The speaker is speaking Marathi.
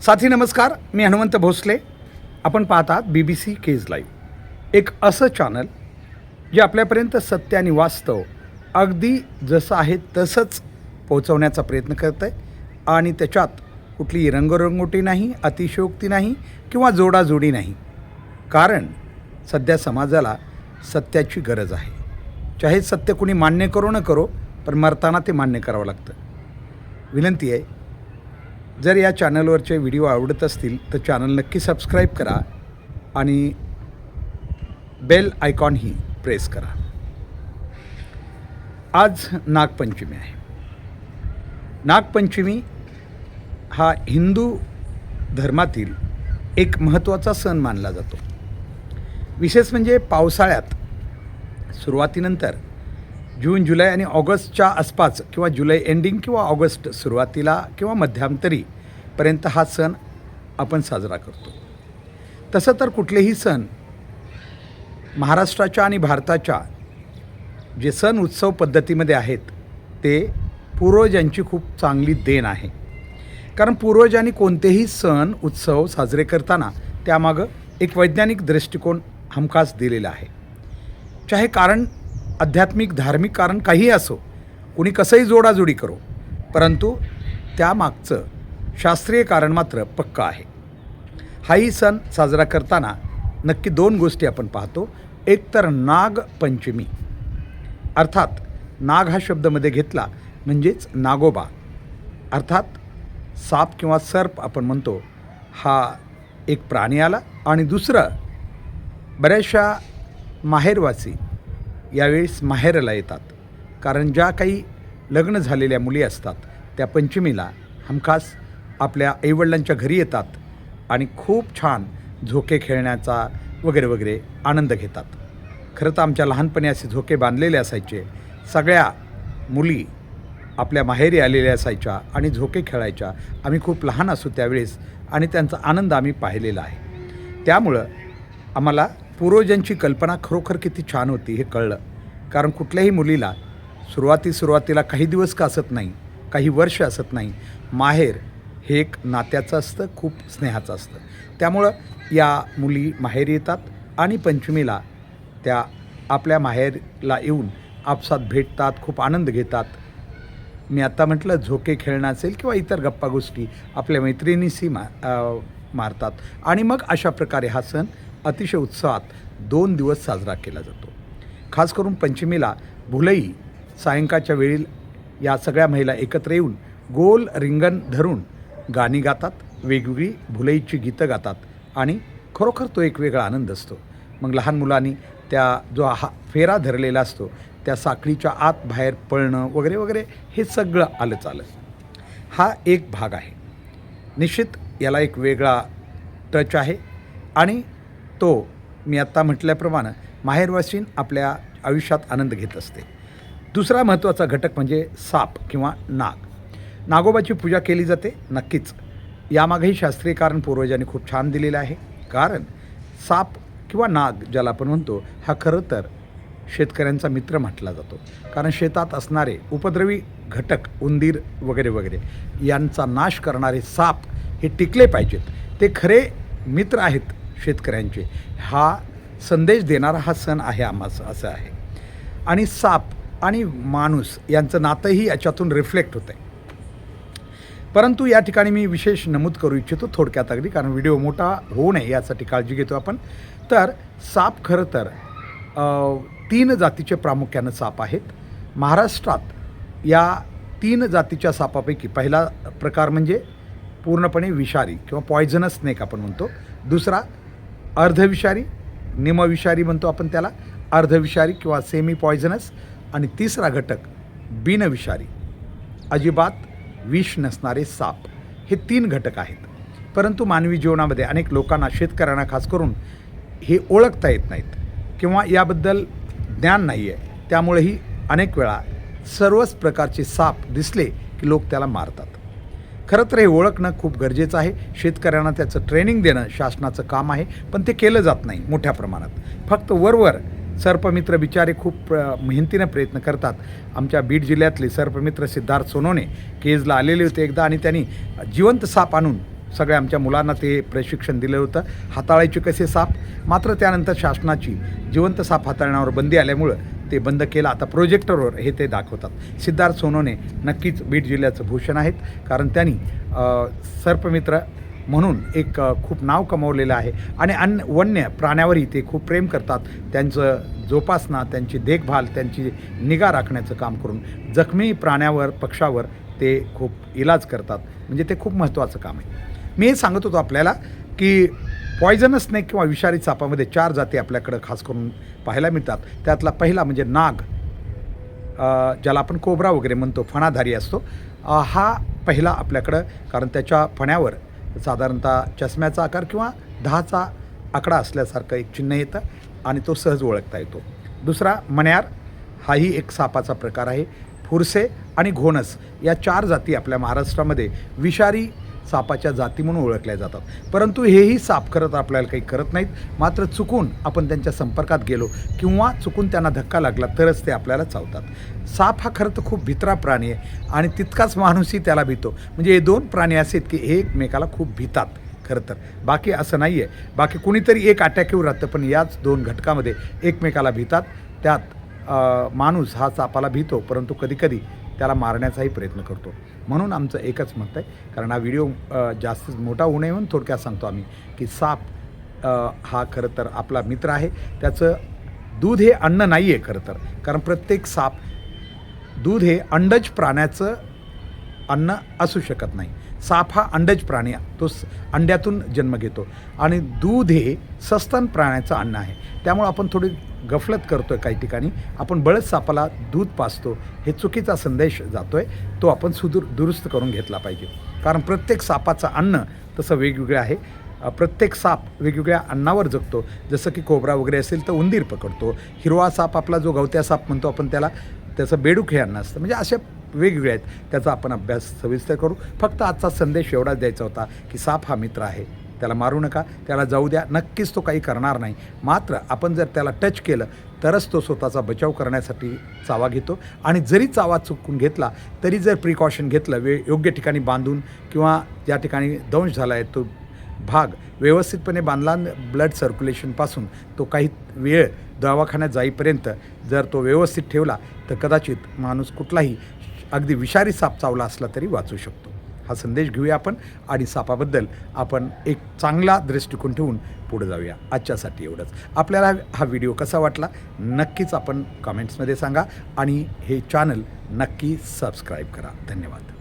साथी नमस्कार, मी हनुमंत भोसले. आपण पाहतात BBC केज लाईव्ह, एक असं चॅनल जे आपल्यापर्यंत सत्य आणि वास्तव अगदी जसं आहे तसंच पोहोचवण्याचा प्रयत्न करतं आहे. आणि त्याच्यात कुठलीही रंगरंगोटी नाही, अतिशयोक्ती नाही किंवा जोडाजोडी नाही. कारण सध्या समाजाला सत्याची गरज आहे. चाहे सत्य कुणी मान्य करो न करो, पण मरताना ते मान्य करावं लागतं. विनंती आहे, जर या चॅनलवरचे व्हिडिओ आवडत असतील तर चॅनल नक्की सबस्क्राईब करा आणि बेल आयकॉनही प्रेस करा. आज नागपंचमी आहे. नागपंचमी हा हिंदू धर्मातील एक महत्त्वाचा सण मानला जातो. विशेष म्हणजे पावसाळ्यात सुरुवातीनंतर जून, जुलै आणि ऑगस्टच्या आसपास किंवा जुलै एंडिंग किंवा ऑगस्ट सुरुवातीला किंवा मध्यांतरीपर्यंत हा सण आपण साजरा करतो. तसं तर कुठलेही सण महाराष्ट्राच्या आणि भारताच्या जे सण उत्सव पद्धतीमध्ये आहेत ते पूर्वजांची खूप चांगली देण आहे. कारण पूर्वजांनी कोणतेही सण उत्सव साजरे करताना त्यामागं एक वैज्ञानिक दृष्टिकोन हमखास दिलेला आहे. चाहे कारण आध्यात्मिक धार्मिक कारण काहीही असो, कुणी कसंही जोडाजोडी करो, परंतु त्यामागचं शास्त्रीय कारण मात्र पक्का आहे. हाही सण साजरा करताना नक्की दोन गोष्टी आपण पाहतो. एक तर नागपंचमी, अर्थात नाग हा शब्दमध्ये घेतला म्हणजेच नागोबा, अर्थात साप किंवा सर्प आपण म्हणतो, हा एक प्राणी आला. आणि दुसरं, बऱ्याचशा माहेरवासी यावेळेस माहेरला येतात. कारण ज्या काही लग्न झालेल्या मुली असतात त्या पंचमीला हमखास आपल्या आईवडिलांच्या घरी येतात आणि खूप छान झोके खेळण्याचा वगैरे वगैरे आनंद घेतात. खरं तर आमच्या लहानपणी असे झोके बांधलेले असायचे. सगळ्या मुली आपल्या माहेरी आलेल्या असायच्या आणि झोके खेळायच्या. आम्ही खूप लहान असू त्यावेळेस आणि त्यांचा आनंद आम्ही पाहिलेला आहे. त्यामुळं आम्हाला पूर्वजांची कल्पना खरोखर किती छान होती हे कळलं. कारण कुठल्याही मुलीला सुरुवातीला काही दिवस का असत नाही, काही वर्ष असत नाही, माहेर हे एक नात्याचं असतं, खूप स्नेहाचं असतं. त्यामुळं या मुली माहेर येतात आणि पंचमीला त्या आपल्या माहेरला येऊन आपसात भेटतात, खूप आनंद घेतात. मी आत्ता म्हटलं झोके खेळणं असेल किंवा इतर गप्पा गोष्टी आपल्या मैत्रिणीशी मारतात. आणि मग अशा प्रकारे हा सण अतिशय उत्साहात 2 दिवस साजरा केला जातो. खास करून पंचमीला भुलई सायंकाळच्या वेळी या सगळ्या महिला एकत्र येऊन गोल रिंगण धरून गाणी गातात, वेगवेगळी भुलईची गीतं गातात आणि खरोखर तो एक वेगळा आनंद असतो. मग लहान मुलांनी त्या जो फेरा धरलेला असतो त्या साखळीच्या आत बाहेर पळणं वगैरे वगैरे हे सगळं आलंच आलं. हा एक भाग आहे. निश्चित याला एक वेगळा टच आहे आणि तो मी आत्ता म्हटल्याप्रमाणे माहेरवासीन आपल्या आयुष्यात आनंद घेत असते. दुसरा महत्त्वाचा घटक म्हणजे साप किंवा नाग. नागोबाची पूजा केली जाते. नक्कीच यामागेही शास्त्रीय कारण पूर्वजांनी खूप छान दिलेलं आहे. कारण साप किंवा नाग ज्याला आपण म्हणतो हा खरं तर शेतकऱ्यांचा मित्र म्हटला जातो. कारण शेतात असणारे उपद्रवी घटक, उंदीर वगैरे वगैरे यांचा नाश करणारे साप हे टिकले पाहिजेत. ते खरे मित्र आहेत शेतकऱ्यांचे. हा संदेश देणारा हा सण आहे आम्हाला असं आहे. आणि साप आणि माणूस यांचं नातंही याच्यातून रिफ्लेक्ट होतं आहे. परंतु या ठिकाणी मी विशेष नमूद करू इच्छितो थोडक्यात अगदी, कारण व्हिडिओ मोठा होऊ नये यासाठी काळजी घेतो आपण. तर साप खरं तर 3 जातीचे प्रामुख्यानं साप आहेत. महाराष्ट्रात या 3 जातीच्या सापापैकी पहिला प्रकार म्हणजे पूर्णपणे विषारी किंवा पॉयझनस स्नेक आपण म्हणतो. दुसरा अर्धविषारी, निमविषारी म्हणतो आपण त्याला, अर्धविषारी किंवा सेमी पॉयझनस. आणि तिसरा घटक बिनविषारी, अजिबात विष नसणारे साप. हे 3 घटक आहेत. परंतु मानवी जीवनामध्ये अनेक लोकांना, शेतकऱ्यांना खास करून, हे ओळखता येत नाहीत किंवा याबद्दल ज्ञान नाही आहे. त्यामुळेही अनेक वेळा सर्वच प्रकारचे साप दिसले की लोक त्याला मारतात. खरं तर हे ओळखणं खूप गरजेचं आहे. शेतकऱ्यांना त्याचं ट्रेनिंग देणं शासनाचं काम आहे, पण ते केलं जात नाही मोठ्या प्रमाणात. फक्त वरवर सर्पमित्र बिचारे खूप मेहनतीनं प्रयत्न करतात. आमच्या बीड जिल्ह्यातले सर्पमित्र सिद्धार्थ सोनवणे केजला आलेले होते एकदा आणि त्यांनी जिवंत साप आणून सगळ्या आमच्या मुलांना ते प्रशिक्षण दिलं होतं हाताळायचे कसे साप. मात्र त्यानंतर शासनाची जिवंत साप हाताळण्यावर बंदी आल्यामुळं ते बंद केलं. आता प्रोजेक्टरवर हे ते दाखवतात. सिद्धार्थ सोनवणे नक्कीच बीड जिल्ह्याचं भूषण आहेत, कारण त्यांनी सर्पमित्र म्हणून एक खूप नाव कमावलेलं आहे आणि वन्य प्राण्यावरही ते खूप प्रेम करतात. त्यांचं जोपासना, त्यांची देखभाल, त्यांची निगा राखण्याचं काम करून जखमी प्राण्यावर, पक्षावर ते खूप इलाज करतात. म्हणजे ते खूप महत्त्वाचं काम आहे. मी हे सांगत होतो आपल्याला की पॉयझनस स्नेक किंवा विषारी सापामध्ये 4 जाती आपल्याकडं खास करून पाहायला मिळतात. त्यातला पहिला म्हणजे नाग, ज्याला आपण कोब्रा वगैरे म्हणतो, फणाधारी असतो. हा पहिला आपल्याकडं, कारण त्याच्या फण्यावर साधारणतः चष्म्याचा आकार किंवा 10चा आकडा असल्यासारखं एक चिन्ह येतं आणि तो सहज ओळखता येतो. दुसरा मण्यार, हाही एक सापाचा प्रकार आहे. फुरसे आणि घोणस या 4 जाती आपल्या महाराष्ट्रामध्ये विषारी सापाच्या जाती म्हणून ओळखल्या जातात. परंतु हेही साप खरं आपल्याला काही करत नाहीत. मात्र चुकून आपण त्यांच्या संपर्कात गेलो किंवा चुकून त्यांना धक्का लागला तरच ते आपल्याला चावतात. साप हा खरं तर खूप भित्रा प्राणी आहे आणि तितकाच माणूसही त्याला भीतो. म्हणजे हे 2 प्राणी असे आहेत की हे एकमेकाला खूप भीतात खरं तर. बाकी असं नाही आहे. बाकी कुणीतरी एक अटॅक राहतं, पण याच 2 घटकामध्ये एकमेकाला भीतात. त्यात माणूस हा सापाला भीतो, परंतु कधीकधी त्याला मारण्याचाही प्रयत्न करतो. म्हणून आमचं एकच मत आहे, कारण हा व्हिडिओ जास्त मोठा होऊ नये म्हणून थोडक्यात सांगतो आम्ही की साप हा खरं तर आपला मित्र आहे. त्याचं दूध हे अन्न नाही आहे खरं तर, कारण प्रत्येक दूध हे अंडज प्राण्याचं अन्न असू शकत नाही. साप हा अंडज प्राणी, तो अंड्यातून जन्म घेतो आणि दूध हे सस्तन प्राण्याचं अन्न आहे. त्यामुळे आपण थोडी गफलत करतो आहे. काही ठिकाणी आपण बळच सापाला दूध पाजतो, हे चुकीचा संदेश जातो आहे. तो आपण दुरुस्त करून घेतला पाहिजे, कारण प्रत्येक सापाचं अन्न तसं वेगवेगळं आहे. प्रत्येक साप वेगवेगळ्या अन्नावर जगतो. जसं की कोब्रा वगैरे असेल तर उंदीर पकडतो. हिरवा साप आपला जो गवत्या साप म्हणतो आपण त्याला, त्याचं बेडूक हे अन्न असतं. म्हणजे असे वेगवेगळे आहेत. त्याचा आपण अभ्यास सविस्तर करू. फक्त आजचा संदेश एवढाच द्यायचा होता की साप हा मित्र आहे, त्याला मारू नका, त्याला जाऊ द्या. नक्कीच तो काही करणार नाही. मात्र आपण जर त्याला टच केलं तरच तो स्वतःचा बचाव करण्यासाठी चावा घेतो. आणि जरी चावा चुकून घेतला तरी जर प्रिकॉशन घेतलं, योग्य ठिकाणी बांधून किंवा ज्या ठिकाणी दंश झाला आहे तो भाग व्यवस्थितपणे बांधला, ब्लड सर्क्युलेशनपासून तो काही वेळ दवाखान्यात जाईपर्यंत जर तो व्यवस्थित ठेवला तर कदाचित माणूस कुठलाही अगदी विषारी साप चावला असला तरी वाचू शकतो. हा संदेश घेऊया आपण आणि सापाबद्दल आपण एक चांगला दृष्टिकोन ठेवून पुढे जाऊया. आजच्यासाठी एवढंच. आपल्याला हा व्हिडिओ कसा वाटला नक्कीच आपण कमेंट्समध्ये सांगा आणि हे चॅनल नक्की सबस्क्राईब करा. धन्यवाद.